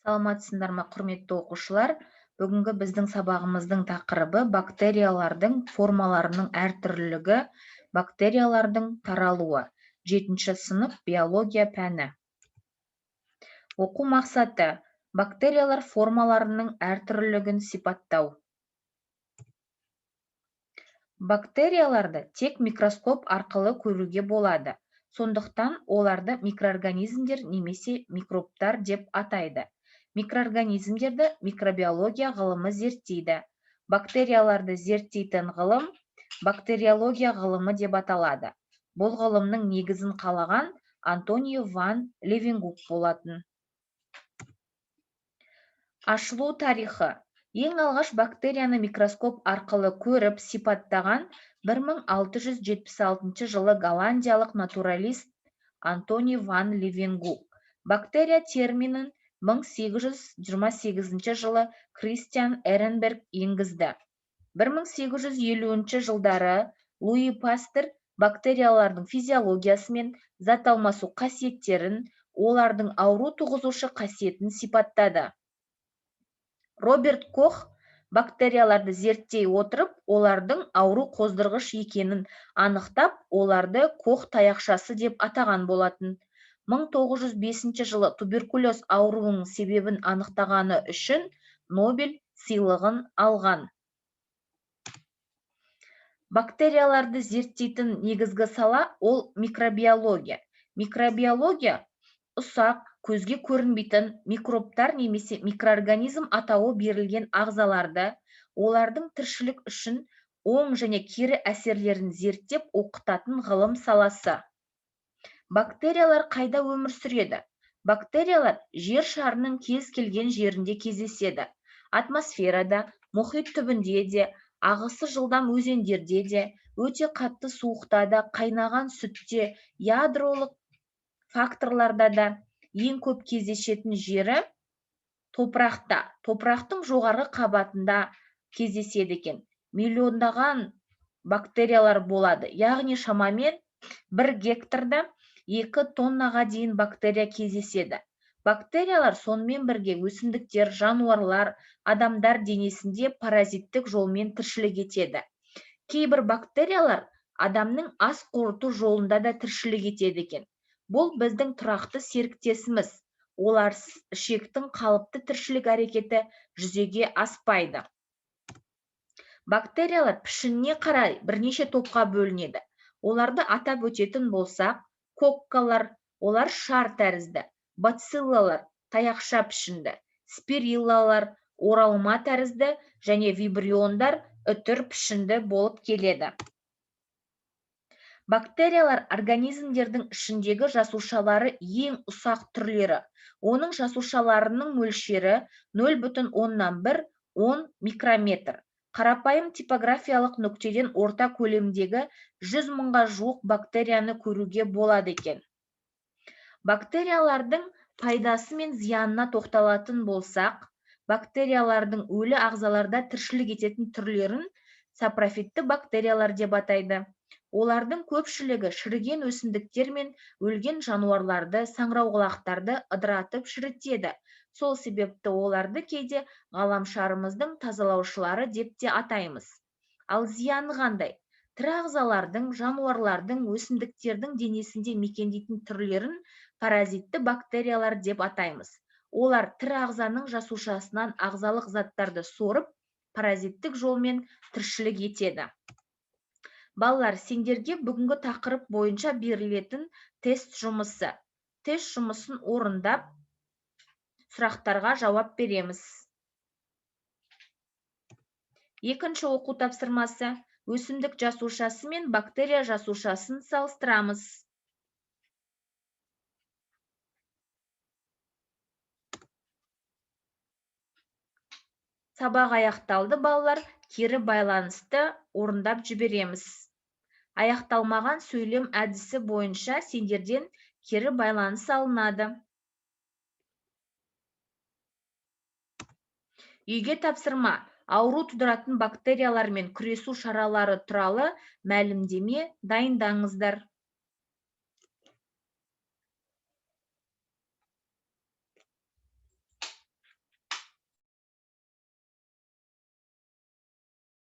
Саламатсыздар ма, құрметті оқушылар? Бүгінгі біздің сабағымыздың тақырыбы бактериялардың формаларының әртүрлілігі, бактериялардың таралуы. 7-ші сынып биология пәні. Оқу мақсаты: бактериялар формаларының әртүрлілігін сипаттау. Бактерияларды тек микроскоп арқылы көруге болады. Сондықтан оларды микроорганизмдер немесе микробтар деп атайды. Микроорганизмдерді микробиология ғылымы зерттейді. Бактерияларды зерттейтін ғылым бактериология ғылымы деп аталады. Бұл ғылымның негізін қалаған Антонио ван Левенгук болатын. Ашылу тарихы: ең алғаш бактерияны микроскоп арқылы көріп сипаттаған 1676 жылы голландиялық натуралист Антонио ван Левенгук. Бактерия терминін 1828 жылы Кристиан Эренберг енгізді. 1850 жылдары Луи Пастер бактериялардың физиологиясы мен зат алмасу қасиеттерін, олардың ауру туғызушы қасиетін сипаттады. Роберт Кох бактерияларды зерттей отырып, олардың ауру қоздырғыш екенін анықтап, оларды Кох таяқшасы деп атаған болатын. 1905 жылы туберкулез ауруының себебін анықтағаны үшін Нобель сыйлығын алған. Бактерияларды зерттейтін негізгі сала ол микробиология. Микробиология ұсақ, көзге көрінбейтін микробтар немесе микроорганизм атауы берілген ағзаларды, олардың тіршілік үшін оң және кері әсерлерін зерттеп оқытатын ғылым саласы. Бактериялар қайда өмір сүреді? Бактериялар жер шарының кез келген жерінде кездеседі. Атмосферада, мұхит түбінде де, ағысы жылдам өзендерде де, өте қатты суықта да, қайнаған сүтте, ядролық факторларда да. Ең көп кездесетін жері топырақта, топырақтың жоғарғы қабатында кездеседі екен. Миллиондаған бактериялар болады, яғни шамамен 1 гектарда 2 тоннаға дейін бактерия кездеседі. Бактериялар сонымен бірге өсімдіктер, жануарлар, адамдар денесінде паразиттік жолмен тіршілік етеді. Кейбір бактериялар адамның ас қорыту жолында да тіршілік етеді екен. Бұл біздің тұрақты серіктесіміз. Олар ішектің қалыпты тіршілік әрекеті жүзеге аспайды. Бактериялар пішініне қарай бірнеше топқа бөлінеді. Оларды атап өтетін болсақ, коккалар, олар шар тәрізді, бациллалар, таяқша пішінді, спириллалар, оралма тәрізді және вибриондар үтір пішінді болып келеді. Бактериялар организмдердің ішіндегі жасушалары ең ұсақ түрлері. Оның жасушаларының мөлшері 0,1-10 микрометр. Қарапайым типографиялық нүктеден орта көлемдегі 100 мыңға жуық бактерияны көруге болады екен. Бактериялардың пайдасы мен зиянына тоқталатын болсақ, бактериялардың өлі ағзаларда тіршілік ететін түрлерін сапрофитті бактериялар деп атайды. Олардың көпшілігі шіріген өсімдіктер мен өлген жануарларды, саңырауқұлақтарды ыдыратып шірітеді. Сол себепті оларды кейде ғаламшарымыздың тазалаушылары деп те атаймыз. Ал зияны қандай? Тірі ағзалардың, жануарлардың, өсімдіктердің денесінде мекендейтін түрлерін паразитті бактериялар деп атаймыз. Олар тірі ағзаның жасушасынан ағзалық заттарды сорып, паразиттік жолмен тіршілік етеді. Балалар, сендерге бүгінгі тақырып бойынша берілетін тест жұмысы. Тест жұмысын орындап, сұрақтарға жауап береміз. Екінші оқу тапсырмасы: өсімдік жасушасы мен бактерия жасушасын салыстырамыз. Сабақ аяқталды, балалар, кері байланысты орындап жібереміз. Аяқталмаған сөйлем әдісі бойынша сендерден кері байланыс алынады. Үйге тапсырма: ауру тудыратын бактериялармен күресу шаралары туралы мәлімдеме дайындаңыздар.